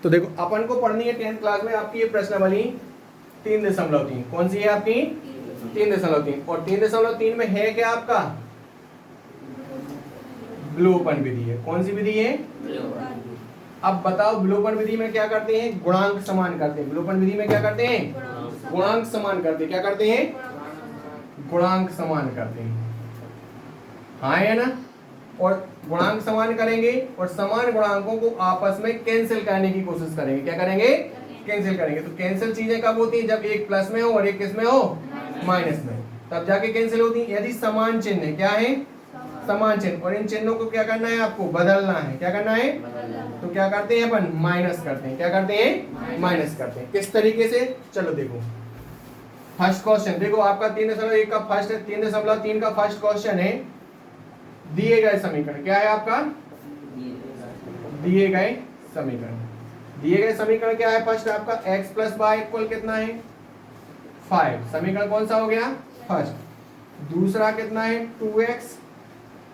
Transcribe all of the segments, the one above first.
तो देखो अपन को पढ़नी है 10th क्लास में आपकी ये प्रश्नावली 3.3। कौन सी है आपकी? 3.3। और 3.3 में है क्या आपका? विलोपन विधि है। कौन सी विधि है? अब बताओ विलोपन विधि में क्या करते हैं? गुणांक समान करते हैं। विलोपन विधि में क्या करते हैं? गुणांक समान करते हैं। क्या करते हैं? गुणांक समान करते हैं। हाँ है ना? और गुणांक समान करेंगे और समान गुणांकों को आपस में कैंसिल करने की कोशिश करेंगे। क्या करेंगे? कैंसिल करेंगे। तो कैंसिल चीजें कब होती हैं? जब एक प्लस में हो और एक किसमें हो? माइनस में, तब जाके कैंसिल होती है। यदि समान चिन्ह है, क्या है? समान चिन्ह। और इन चिन्हों को क्या करना है? आपको बदलना है। क्या करना है? तो क्या करते हैं अपन? माइनस करते हैं। क्या करते हैं? माइनस करते हैं। किस तरीके से? चलो देखो फर्स्ट क्वेश्चन देखो आपका 3.1 का फर्स्ट 3.3 का फर्स्ट क्वेश्चन है। दिए गए समीकरण क्या है आपका? दिए गए समीकरण। दिए गए समीकरण क्या है? फर्स्ट आपका x प्लस वाई इक्वल कितना है? 5। समीकरण कौन सा हो गया? फर्स्ट। दूसरा कितना है? 2x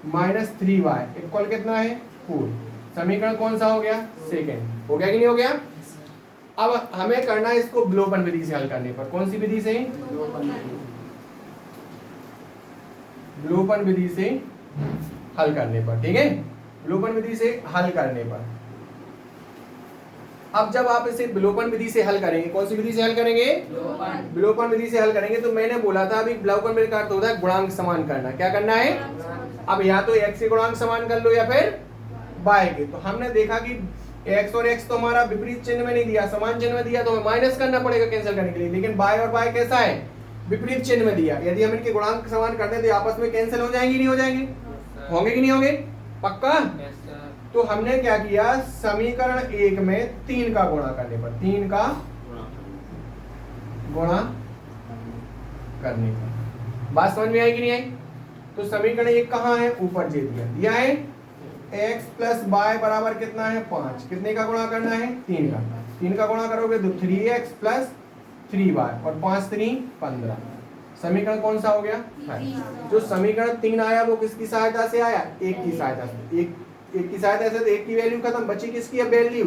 माइनस 3y इक्वल कितना है? 4। समीकरण कौन सा हो गया? सेकेंड। हो गया कि नहीं हो गया? अब हमें करना है इसको विलोपन विधि से हल करने पर। कौन सी विधि से? विलोपन विधि से हल करने पर। ठीक है, विलोपन विधि से हल करने पर। अब जब आप इसे विलोपन विधि से हल करेंगे, कौन सी विधि से हल करेंगे? विलोपन विधि से हल करेंगे। तो मैंने बोला था अभी विलोपन विधि का अर्थ होता है गुणांक समान करना। क्या करना है? अब या तो x के गुणांक समान कर लो या फिर y के। तो हमने देखा कि x और x तो हमारा विपरीत चिन्ह में नहीं दिया, समान चिन्ह में दिया, तो हमें माइनस करना पड़ेगा कैंसिल करने के लिए। लेकिन y और y कैसा है? विपरीत चिन्ह में दिया। यदि हम इनके गुणांक समान करते हैं तो आपस में कैंसिल हो जाएंगे, नहीं हो जाएंगे? होंगे कि नहीं होंगे? पक्का? तो हमने क्या किया? समीकरण 1 में 3 का गुणा करने पर, 3 का गुणा करने पर बात समझ में आई कि नहीं आई? तो समीकरण 1 कहाँ है? ऊपर दे दिया है x प्लस वाई बराबर कितना है? 5। कितने का गुणा करना है? 3 का। 3 का गुणा करोगे तो 3x प्लस 3y और 5 3 15। समीकरण कौन सा हो गया? जो समीकरण 3 आया वो किसकी सहायता से आया? 1 की सहायता से। एक की सहायता से तो 1 की वैल्यू खत्म, बची किसकी अब वैल्यू?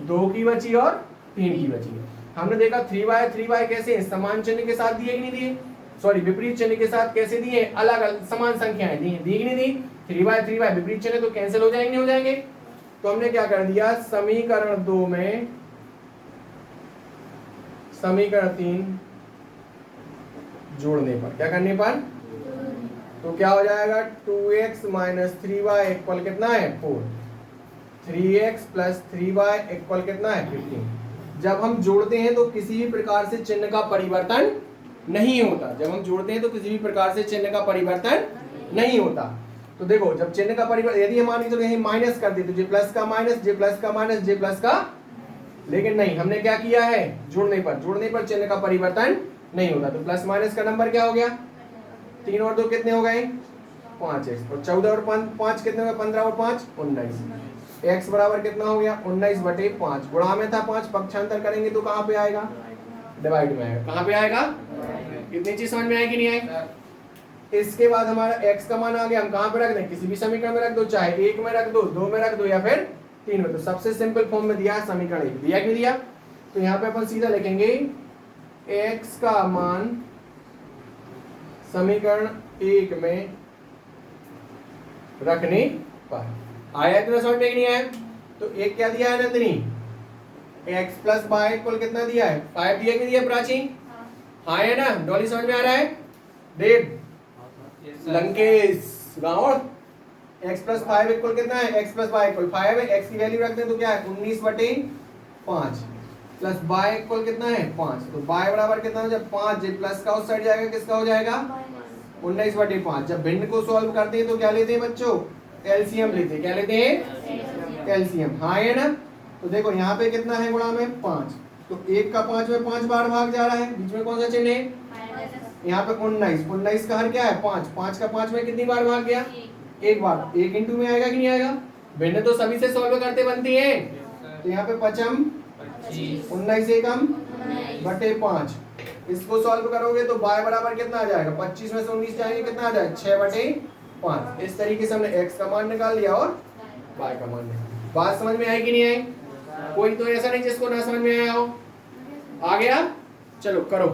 2 की बची और 3 की बची। हमने देखा 3y कैसे? समान चिन्ह के साथ दिए कि नहीं दिए? सॉरी, विपरीत चिन्ह के साथ कैसे दिए? अलग अलग समान संख्याएं दी कि नहीं दी? 3y विपरीत चिन्ह तो कैंसिल हो जाएंगे, नहीं हो जाएंगे? तो हमने क्या कर दिया? समीकरण 2 में समीकरण 3 जोड़ने पर, क्या करने पर? तो क्या हो जाएगा? 2x माइनस 3y इक्वल कितना है? 4। 3x प्लस 3y इक्वल कितना है? 15। जब हम जोड़ते हैं तो किसी भी प्रकार से चिन्ह का परिवर्तन नहीं होता। जब हम जोड़ते हैं तो किसी भी प्रकार से चिन्ह का परिवर्तन नहीं होता। तो देखो जब चिन्ह का परिवर्तन, यदि हम मान के चलो यही माइनस कर दे तो जे प्लस का माइनस, जे प्लस का माइनस, जे प्लस का, लेकिन नहीं, हमने क्या किया है? जोड़ने पर चिन्ह का परिवर्तन नहीं होता। तो प्लस माइनस का नंबर क्या हो गया? 3 और 2 कितने हो गए? 5x। और 14 और 5 कितने हो गए? 15 और 5 19। x बराबर कितना हो गया? 19/5। गुणा में था 5, पक्षांतर करेंगे तो कहाँ पे आएगा? डिवाइड में आएगा। कहाँ पे आएगा? कितनी चीज समझ में आएगी नहीं आएगी? इसके बाद हमारा x का मान आ गया। हम कहाँ पे रख दें? किसी भी समीकरण में रख दो, चाहे 1 में रख दो, 2 में रख दो या फिर 3 में। तो सबसे सिंपल फॉर्म में दिया है समीकरण 1। दिया कि नहीं दिया? तो यहाँ पे अपन सीधा लिखेंगे x का मान समीकरण 1 में रखने पर। आया इतना समझ में कि नहीं आया? तो एक क्या दिया है Nandini? x plus y equal कितना दिया है? 5 दिया कि दिया प्राची? हाँ है ना? डॉली समझ में आ रहा है? देव, लंकेश, गाँव, x प्लस 5 इक्वल कितना है? x प्लस वाई इक्वल 5 है। x की वैल्यू रख दें तो क्या है? 19/5 प्लस y इक्वल कितना है? 5। तो y बराबर कितना हो जाएगा? 5। जब प्लस का उस साइड जाएगा किसका हो जाएगा? 19/5। जब भिन्न को सॉल्व करते हैं तो क्या लेते हैं बच्चों? एलसीएम लेते हैं। क्या लेते हैं? एलसीएम। हाँ है ना? तो देखो यहाँ पे कितना है गुणा में? 5। तो 1 का 5 में 5 बार भाग जा रहा है, बीच में कौन सा चिन्ह है? यहाँ पे 19 का हर क्या है? 5। 5 का 5 में कितनी बार भाग गया? 1 बार। 1 इंटू में आएगा कि नहीं आएगा? भिन्न तो सभी से सॉल्व करते बनती है। तो यहाँ पे 5 19 एकम बटे 5। इसको सॉल्व करोगे तो y बराबर कितना आ जाएगा? 25 में से 19 जाएंगे कितना आ जाएगा? 6/5। इस तरीके से हमने x का मान निकाल लिया और y का मान निकाल लिया। बात समझ में आई कि नहीं आई? कोई तो ऐसा नहीं जिसको ना समझ में आया हो? आ गया? चलो करो।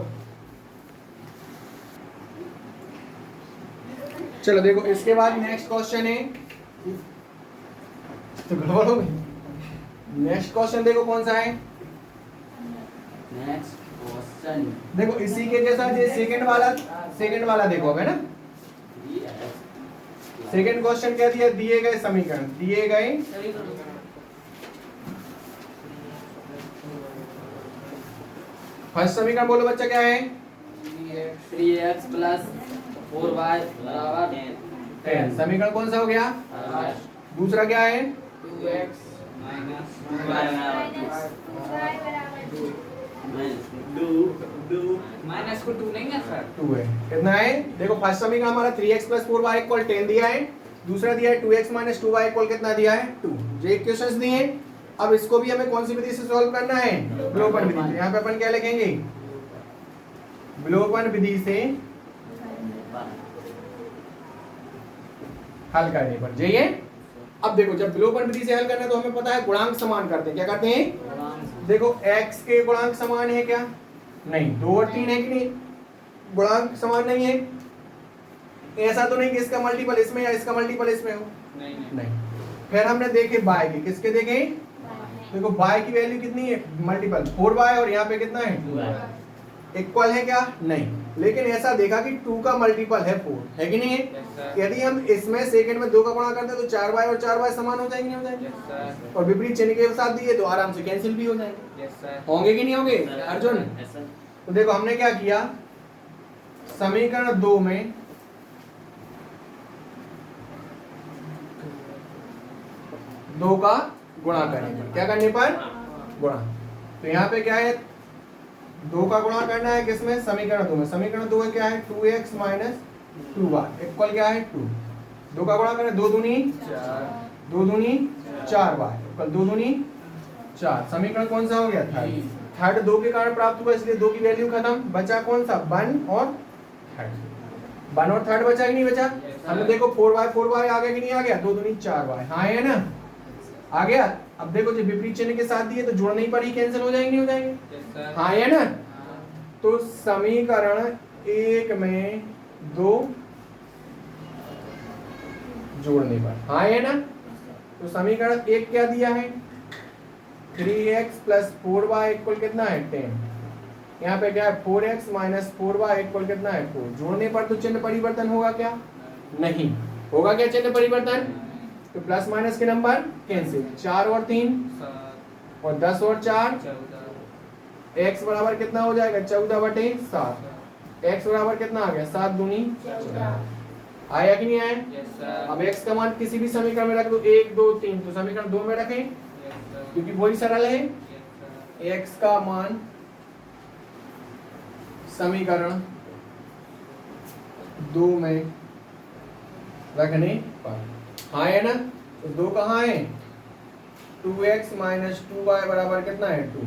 चलो देखो इसके बाद नेक्स्ट क्वेश्चन है, तो गड़बड़ हो गई। नेक्स्ट क्वेश्चन देखो कौन सा है। नेक्स्ट क्वेश्चन देखो इसी के जैसा जो सेकंड वाला देखो है ना। सेकंड क्वेश्चन क्या दिया, दिए गए समीकरण, दिए गए फर्स्ट समीकरण बोलो बच्चा क्या है? 3x प्लस 4y बराबर 10। समीकरण कौन सा हो गया? दूसरा क्या है? 2x माइनस 2y माइनस को 2 नहीं है सर, 2 है। कितना है? देखो फर्स्ट समीकरण हमारा 3x प्लस 4y इक्वल 10 दिया है, दूसरा दिया है 2x माइनस 2y इक्वल कितना दिया है? 2। ये क्वेश्चंस दिए हैं। अब इसको भी हमें कौन सी विधि से सॉल्व करना है? विलोपन विधि। तो यहाँ पे अपन क्या लिखेंगे? विलोपन विधि से हल करने पर जाइए। अब देखो जब विलोपन विधि से हल करना है तो हमें पता है गुणांक समान करते हैं। क्या करते हैं? देखो x के गुणांक समान है क्या? नहीं। 2 और 3 है कि नहीं? गुणांक समान नहीं है। ऐसा तो नहीं कि इसका मल्टीपल इसमें या इसका मल्टीपल इसमें हो, नहीं। फिर हमने देखे y के, किसके देखे? देखो y की वैल्यू कितनी है? मल्टीपल 4y और यहाँ पे कितना है? 2y। इक्वल है क्या? नहीं। लेकिन ऐसा देखा कि 2 का मल्टीपल है 4, है कि नहीं है? यदि हम इसमें सेकंड में 2 का गुणा करते हैं तो 4y और 4y समान हो जाएंगे, नहीं हो जाएंगे? और विपरीत चिन्ह के साथ दिए तो आराम से कैंसिल भी हो जाएंगे। होंगे कि नहीं होंगे अर्जुन? तो देखो हमने क्या किया, समीकरण 2 में दो का गुणा करने पर, क्या करने पर? गुणा। तो यहाँ पे क्या है? 2 का गुणा करना है किसमें? समीकरण 2 में। समीकरण 2 में क्या है? 2x माइनस 2y इक्वल क्या है? 2। 2 का गुणा करना है 2 दूनी 4y इक्वल 2 दूनी 4। समीकरण कौन सा हो गया? थर्ड। 2 के कारण प्राप्त हुआ इसलिए 2 की वैल्यू खत्म, बचा कौन सा? 1 और थर्ड। 1 और थर्ड बचा कि नहीं बचा? हमने देखो 4y आ गया कि नहीं आ गया? 2 दूनी 4y, हाँ है ना? आ गया। अब देखो जो विपरीत चिन्ह के साथ दिए तो जोड़ने पर ही कैंसिल हो जाएंगे, नहीं हो जाएंगे? हाँ है ना? तो समीकरण 1 में 2 जोड़ने पर, हाँ है ना? तो समीकरण 1 क्या दिया है? 3x प्लस 4y इक्वल कितना है? 10। यहाँ पे क्या है? 4x माइनस 4y इक्वल कितना है? 4। जोड़ने पर तो चिन्ह परिवर्तन होगा क्या? नहीं होगा। क्या चिन्ह परिवर्तन? तो प्लस माइनस के नंबर कैंसिल। 4 और 3 और 10 और 4 x बराबर कितना हो जाएगा? 14/7। x बराबर कितना आ गया? 7 दूनी 14। आया कि नहीं आया? अब x का मान किसी भी समीकरण में रख दो, 1 2 3, तो समीकरण 2 में रखें क्योंकि वही सरल है। x का मान समीकरण 2 में रखने पर, हाँ है ना? तो 2 कहाँ है? 2x माइनस 2y बराबर कितना है? 2।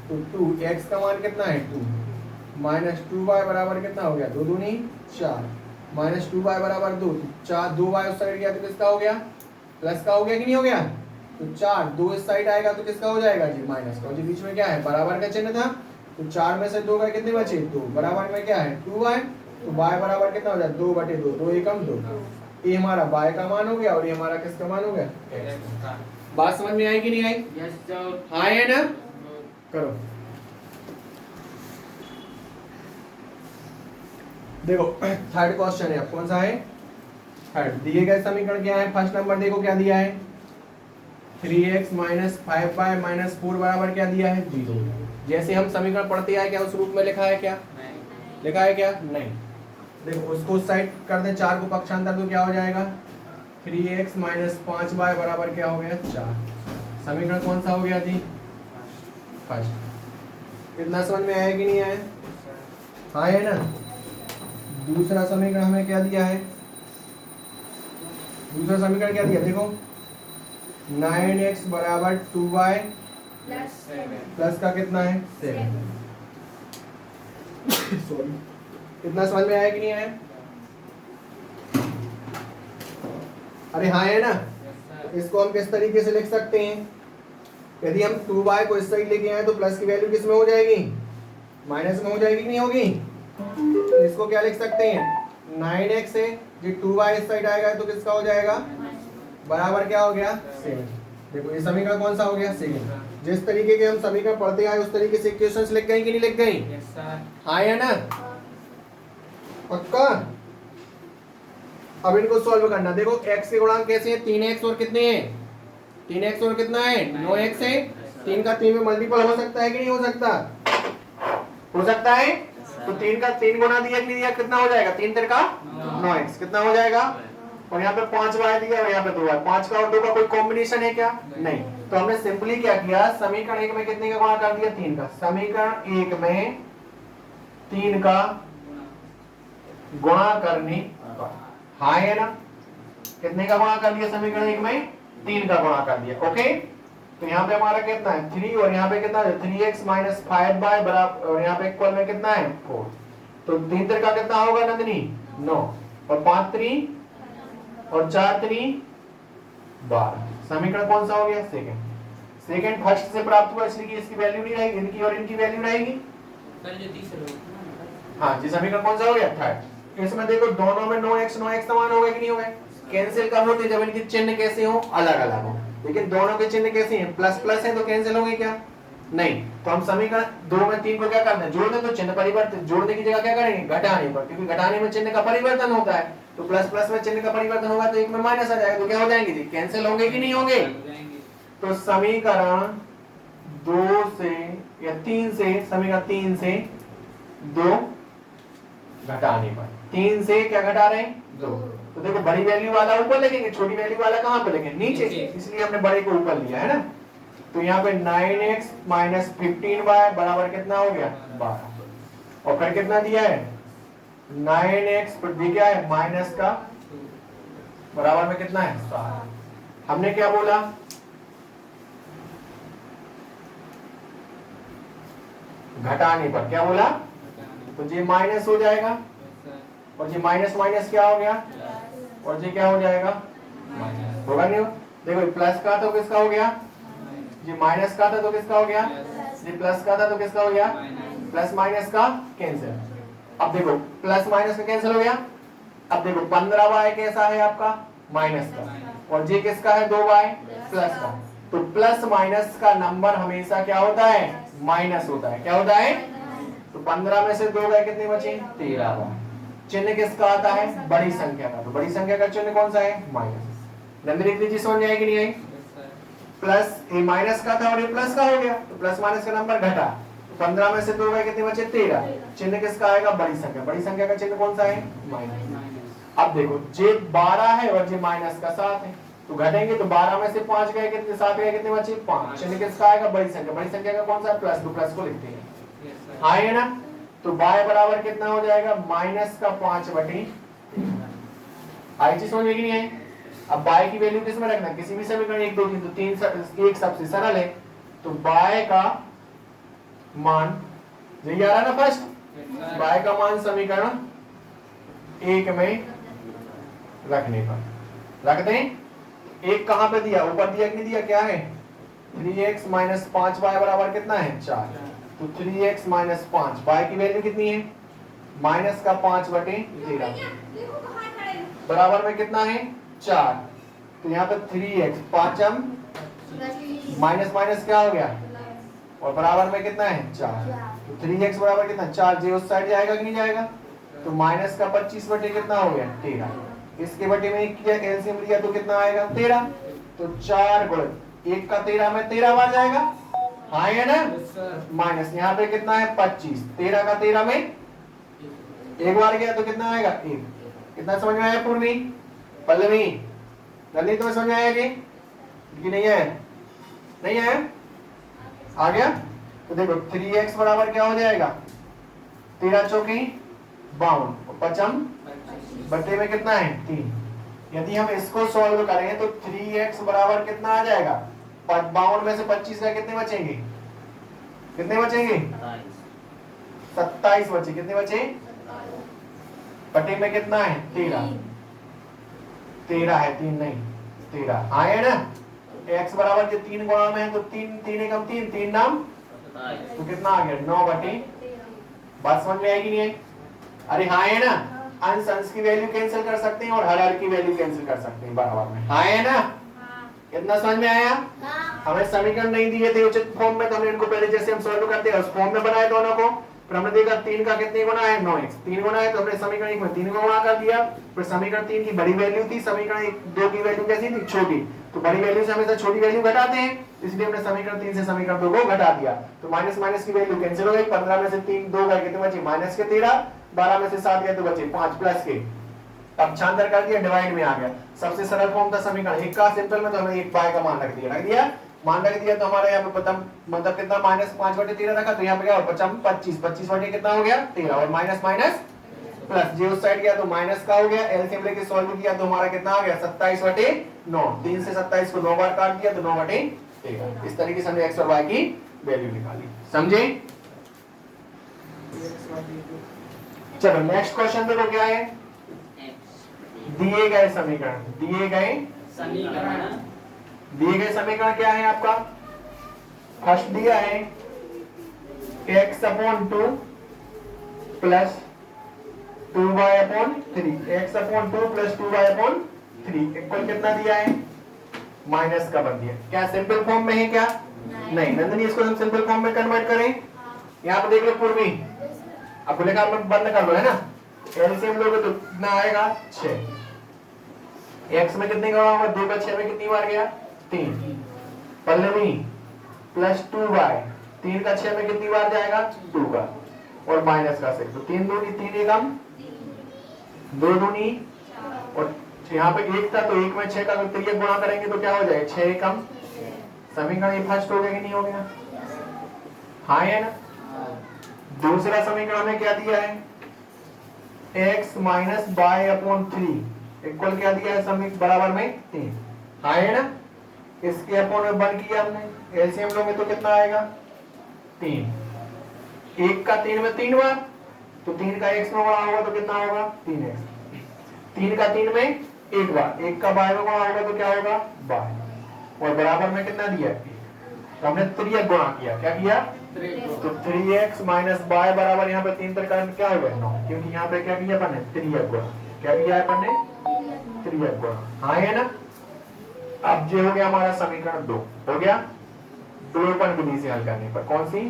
तो 2x का मान कितना है? 2 माइनस 2y बराबर कितना हो गया? 2 दूनी 4 माइनस 2y बराबर 2। 4 2y उस साइड गया तो किसका हो गया? प्लस का हो गया कि नहीं हो गया? तो 4 2 इस साइड आएगा तो किसका हो जाएगा जी? माइनस का। जी बीच में क्या है? बराबर का चिन्ह था, तो 4 में से 2 गए, कितने बचे? 2। बराबर में क्या है? 2y। तो y बराबर कितना हो जाए? 2/2। 2 एकम 2। ये हमारा y का मान हो गया और ये हमारा किसका मान हो गया? x का। बात समझ में आई कि नहीं आई? Yes sir. हाँ है ना? करो। देखो थर्ड क्वेश्चन है, अब कौन सा है? थर्ड। दिए गए समीकरण क्या है? फर्स्ट नंबर देखो क्या दिया है? 3x माइनस 5y माइनस 4 बराबर क्या दिया है? 0। जैसे हम समीकरण पढ़ते आए क्या उस रूप में लिखा है क्या? नहीं। लिखा है क्या? नहीं। देखो उसको साइड कर दे, 4 को पक्षांतर तो क्या हो जाएगा? 3x माइनस 5y बराबर क्या हो गया? 4। समीकरण कौन सा हो गया जी? फर्स्ट। कितना समझ में आया कि नहीं आया? हाँ है ना? दूसरा समीकरण हमें क्या दिया है? दूसरा समीकरण क्या दिया? देखो 9x बराबर 2y प्लस का कितना है? 7। सॉरी, कितना समझ में आया कि नहीं आया? अरे हाँ है ना? तो इसको हम किस तरीके से लिख सकते हैं? यदि हम 2y को इस साइड लेके आए तो प्लस की वैल्यू किस में हो जाएगी, माइनस में हो जाएगी कि नहीं होगी। तो इसको क्या लिख सकते हैं 9x है, ये 2y इस साइड आएगा तो किसका हो जाएगा, बराबर क्या हो गया 7। देखो ये समीकरण कौन सा हो गया, सेकंड। जिस तरीके के हम समीकरण पढ़ते आए उस तरीके से इक्वेशंस लिख गई कि नहीं लिख गई, यस सर। हाँ है ना, पक्का। अब इनको सॉल्व करना। देखो x के गुणांक कैसे हैं, 3x और कितने हैं, 3x और कितना है 9x है। 3 का 3 में मल्टीपल हो सकता है कि नहीं हो सकता, हो सकता है। तो 3 का 3 गुना दिया कि नहीं दिया, कितना हो जाएगा 3 3 का 9x, कितना हो जाएगा। और यहाँ पे 5y दिया और यहाँ पे 2y, 5 का और 2 का कोई कॉम्बिनेशन है क्या, नहीं। तो हमने सिंपली क्या किया, समीकरण 1 में कितने का गुणा कर दिया 3 का, समीकरण 1 में 3 का गुणा करने पर, हाँ है ना, कितने का गुणा कर दिया समीकरण 1 में 3 का गुणा कर दिया। ओके, तो यहाँ पे हमारा कितना है 3 और यहाँ पे कितना है 3x माइनस 5y बराबर, और यहाँ पे इक्वल में कितना है 4। तो 3 3 का कितना होगा नंदनी 9, और 5 3 और 4 3 12। समीकरण कौन सा हो गया, सेकंड। सेकंड फर्स्ट से प्राप्त हुआ इसलिए इसकी वैल्यू नहीं रहेगी, इनकी और इनकी वैल्यू रहेगी। सर जो तीसरा, हाँ जी, समीकरण कौन सा हो गया थर्ड। इसमें देखो दोनों में 9x समान हो गए कि नहीं हो गए, कैंसिल कब होते जब इनके चिन्ह कैसे हो, अलग अलग हो। लेकिन दोनों के चिन्ह कैसे हैं, प्लस प्लस है तो कैंसिल होंगे क्या, नहीं। तो हम समीकरण 2 में 3 को क्या करना है, जोड़ दें तो चिन्ह परिवर्तन, जोड़ने की जगह क्या करेंगे घटाने पर, क्योंकि घटाने में चिन्ह का परिवर्तन होता है। तो प्लस प्लस में चिन्ह का परिवर्तन होगा तो एक में माइनस आ जाएगा, तो क्या हो जाएंगे जी, कैंसिल होंगे कि नहीं होंगे। तो समीकरण 2 से या 3 से, समीकरण 3 से 2 घटाने पर, 3 से क्या घटा रहे हैं 2। तो देखो बड़ी वैल्यू वाला ऊपर लिखेंगे, छोटी वैल्यू वाला कहाँ पे लिखेंगे, नीचे, इसलिए हमने बड़े को ऊपर लिया है ना। तो यहाँ पे 9x माइनस 15y बराबर कितना हो गया 12, और फिर कितना दिया है 9x पर दी क्या है माइनस का बराबर में कितना है 7। हमने क्या बोला, घटाने पर क्या बोला, तो ये माइनस हो जाएगा, और ये माइनस माइनस क्या हो गया, और ये क्या हो जाएगा होगा नहीं हो। देखो प्लस का तो किसका हो गया, ये माइनस का था तो किसका हो गया, ये प्लस का था तो किसका हो गया, प्लस माइनस का कैंसिल। अब देखो प्लस माइनस का कैंसिल हो गया। अब देखो 15y कैसा है आपका माइनस का, और ये किसका है 2y प्लस का। तो प्लस माइनस का नंबर हमेशा क्या होता है, माइनस होता है। क्या होता है, तो 15 में से 2 गए कितने बचे 13। चिन्ह किसका आता है, बड़ी संख्या का। तो बड़ी संख्या का चिन्ह कौन सा है, माइनस। नंबर लिख लीजिए, समझ आएगी नहीं आई। प्लस ए माइनस का था और ये प्लस का हो गया, तो प्लस माइनस का नंबर घटा। तो 15 में से 2 गए कितने बचे 13। चिन्ह किसका आएगा, बड़ी संख्या। बड़ी संख्या का चिन्ह कौन सा है, माइनस। अब देखो जे 12 है और जे माइनस का 7 है, तो घटेंगे तो 12 में से 5 गए कितने, 7 गए कितने बचे 5। चिन्ह किसका आएगा, बड़ी संख्या। बड़ी संख्या का कौन सा प्लस, तो प्लस को लिखते हैं, हाँ है ना। तो y बराबर कितना हो जाएगा, माइनस का 5/3। आई चीज समझ में नहीं है। अब y की वैल्यू किस में रखना, किसी भी समीकरण 1 2 3 तो 3 एक सबसे सरल है। तो y का मान यही आ रहा ना फर्स्ट, y का मान समीकरण 1 में रखने पर रख दें। एक कहां पे दिया, ऊपर दिया कि नहीं दिया, क्या है 3x माइनस 5y बराबर कितना है 4। तो 3x माइनस 5, y की वैल्यू कितनी है माइनस का 5/13 बराबर में कितना है 4। तो यहाँ पे 3x 5 माइनस माइनस क्या हो गया, और बराबर में कितना है 4। तो 3x बराबर कितना 4, जे उस साइड जाएगा कि नहीं जाएगा। तो माइनस का 25 कितना हो गया 13। इसके बटे में किया एलसीएम लिया तो कितना आएगा 13। तो 4 गुणन 1 का 13 में 13 बार जाएगा, हाँ है ना। माइनस यहाँ पे कितना है 25, 13 का 13 में एक बार गया तो कितना आएगा 1। कितना समझ में आया पूर्वी, पल्लवी, जल्दी तुम्हें समझ में आया कि नहीं है, नहीं है, आ गया। तो देखो 3x बराबर क्या हो जाएगा 13 चौकी 52, 55 बटे में कितना है 3। यदि हम इसको सॉल्व करें तो 3x बराबर कितना आ जाएगा, 52 में से 25 का कितने बचेंगे, कितने बचेंगे 27 बचे। कितने बचे, बटे में कितना है 13 है 3 नहीं 13 आए ना। x बराबर जो 3 गुणा में है तो 3 3 एकम 3 3 नाम तो कितना आ गया 9 बटे। बात समझ में आएगी नहीं है? अरे हाँ है ना, अंश अंश की वैल्यू कैंसिल कर सकते हैं और हर की वैल्यू कैंसिल कर सकते हैं बराबर में। हाँ है ना? कितना समझ में आया? हमें समीकरण नहीं दिए थे उचित फॉर्म में तो हमने इनको पहले जैसे हम सॉल्व करते हैं उस फॉर्म में बनाए दोनों को। फिर हमने देखा 3 का कितने गुना है 9x, 3 गुना है तो हमने समीकरण 1 में 3 को गुणा कर दिया। फिर समीकरण 3 की बड़ी वैल्यू थी, समीकरण 2 की वैल्यू कैसी थी छोटी, तो बड़ी वैल्यू से हमेशा छोटी वैल्यू घटाते हैं, इसलिए हमने समीकरण 3 से समीकरण 2 को घटा दिया। तो माइनस माइनस की वैल्यू कैंसिल हो गई, 15 में से 3 2 गए कितने बचे माइनस के 13, 12 में से 7 गए तो बचे 5 प्लस के। अब छांतर कर दिया, डिवाइड में आ गया। सबसे सरल फॉर्म था समीकरण 1 का, सिंपल में तो हमने 1 बाय का मान रख दिया मान रख दिया तो हमारे यहाँ पे पता मतलब कितना माइनस 5 बटे 13 रखा तो यहाँ पे क्या हो बचा 25 25 बटे कितना हो गया 13 और माइनस माइनस प्लस जे उस साइड गया तो माइनस का हो गया। एलसीएम लेके सॉल्व किया तो हमारा कितना आ गया 27 बटे 9, 3 से 27 को 9 बार काट दिया तो 9 बटे 13। इस तरीके से हमने x और y की वैल्यू निकाली। समझे? चलो नेक्स्ट क्वेश्चन देखो क्या है। दिए गए समीकरण क्या है आपका? फर्स्ट दिया है x upon 2 plus 2y upon 3, x upon 2 plus 2y upon 3 equal कितना दिया है माइनस का बन दिया। क्या सिंपल फॉर्म में है क्या? नहीं नंदनी, इसको हम सिंपल फॉर्म में कन्वर्ट करें। यहाँ पे देख लो पूर्वी, अब बोलेगा बंद कर लो है ना, एलसीएम लोगे तो कितना आएगा 6, x में कितने का होगा 2 का 6 में कितनी बार गया 3, पल्लवी प्लस 2y 3 का 6 में कितनी बार जाएगा 2 का और माइनस का 6 तो 3 दूनी 3 एकम 2 दूनी और यहाँ पे 1 था तो 1 में 6 का अगर त्रियक गुणा करेंगे तो क्या हो जाएगा 6 एकम। समीकरण ये फर्स्ट हो गया कि नहीं हो गया? हाँ है ना। दूसरा समीकरण में क्या दिया है x minus by upon 3 equal क्या दिया है समीकरण बराबर में 3। हाँ है ना, इसके अपॉन में 1 किया हमने, एलसीएम लोगे तो कितना आएगा 3, 1 का 3 में 3 बार तो 3 का x में गुणा होगा तो कितना होगा 3x, 3 का 3 में 1 बार, 1 का बाय में गुणा होगा तो क्या होगा बाय और बराबर में कितना दिया तो हमने त्रियक गुणा किया। क्या किया तो 3x माइनस बाय बराबर यहाँ पे 3 प्रकार में क्या हो गया 9, क्योंकि यहाँ पे क्या किया अपन ने त्रियक गुणा। क्या किया है अपन ने त्रियक गुणा। हाँ है ना। अब जो हो गया हमारा समीकरण 2 हो गया विलोपन विधि से हल करने पर। कौन सी?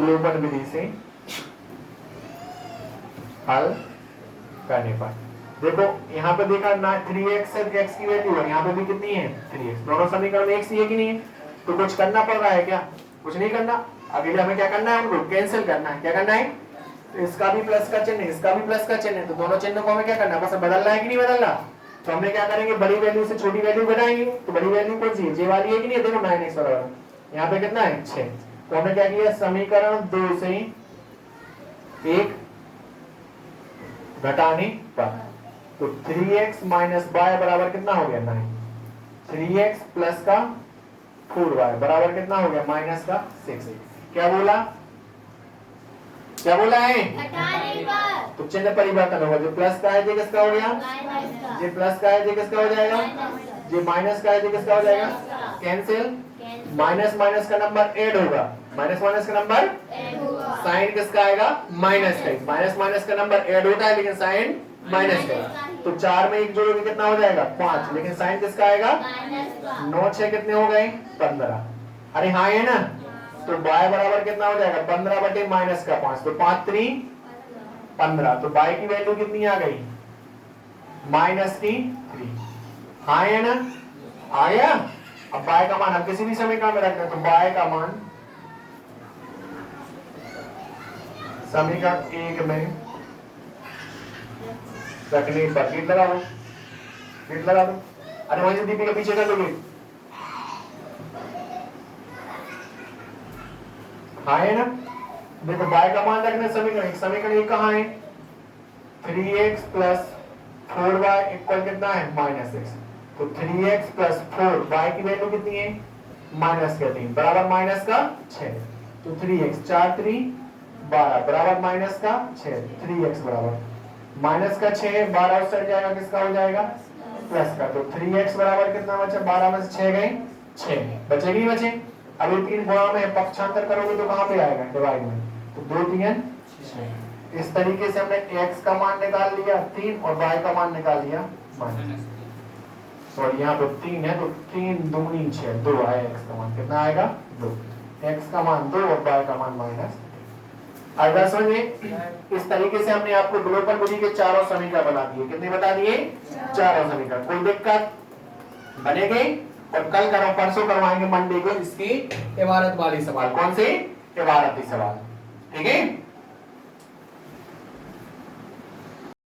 विलोपन विधि से हल करने पर। देखो यहाँ पे देखा ना 3x है, x की वैल्यू है, यहाँ पे भी कितनी है 3x, दोनों समीकरण में x ही है कि नहीं है, तो कुछ करना पड़ रहा है क्या? कुछ नहीं करना। अभी हमें क्या करना है, उनको कैंसिल करना है। क्या करना है? तो इसका भी प्लस का चिन्ह है, इसका भी प्लस का चिन्ह है, तो दोनों चिन्हों को हमें क्या करना है, बस बदलना है कि नहीं बदलना। तो हमने क्या करेंगे, बड़ी वैल्यू से छोटी वैल्यू घटाएंगे। तो बड़ी वैल्यू कौन सी है, जे वाली है कि नहीं? देखो 9x बराबर यहाँ पे कितना है 6, तो हमने क्या किया समीकरण 2 से 1 घटाने पर तो 3x माइनस बाय बराबर कितना हो गया 9, 3x प्लस का 4y बराबर कितना हो गया माइनस का 6। क्या बोला, क्या बोला है? तो चिन्ह परिवर्तन होगा, जो प्लस का है जे किसका हो गया, जे प्लस का है जे किसका हो जाएगा, जे माइनस का है जे किसका हो जाएगा, कैंसिल। माइनस माइनस का नंबर ऐड होगा, माइनस माइनस का नंबर साइन किसका आएगा माइनस का, माइनस माइनस का नंबर ऐड होता है लेकिन साइन माइनस का। तो 4 में 1 जोड़ोगे कितना हो जाएगा 5, लेकिन साइन किसका आएगा 9 6 कितने हो गए 15। अरे हाँ है ना। तो y बराबर कितना हो जाएगा 15 बटे माइनस का 5, तो 5 3 15, तो y की वैल्यू कितनी आ गई माइनस की 3। हाँ है ना, आ गया। अब y का मान हम किसी भी समीकरण में रखते हैं, तो y का मान समीकरण 1 में रखने पर हीट लगा दो, हीट लगा दो। अरे वहीं से दीपी के पीछे कर दोगे। हाँ है ना। देखो y का मान रखने समीकरण, समीकरण ये कहाँ है 3x प्लस 4y इक्वल कितना है -6, तो 3x प्लस 4 y की वैल्यू कितनी है माइनस का 3 बराबर माइनस का 6, तो 3x 4 3 12 बराबर माइनस का 6, 3x बराबर माइनस का 6 12 उस साइड जाएगा किसका हो जाएगा प्लस का, तो 3x बराबर कितना बचा, 12 में से 6 गए 6, बचेगी नहीं बचे। अब ये 3 गुणा में पक्षांतर करोगे तो कहाँ पे आएगा, डिवाइड में, तो 2 3 6। इस तरीके से हमने x का मान निकाल लिया 3 और y का मान निकाल लिया माइनस, सॉरी यहाँ पे 3 है तो 3 दूनी 6, 2 आया x का मान, कितना आएगा 2, x का मान 2 और y का मान माइनस। आएगा समझ में। इस तरीके से हमने आपको विलोपन विधि के चारों समीकरण बता दिए, कितने बता दिए, चारों समीकरण। कोई दिक्कत बनेगी, और कल करो परसों करवाएंगे मंडे को इसकी इबारत वाली सवाल, कौन से, इबारती सवाल, ठीक है।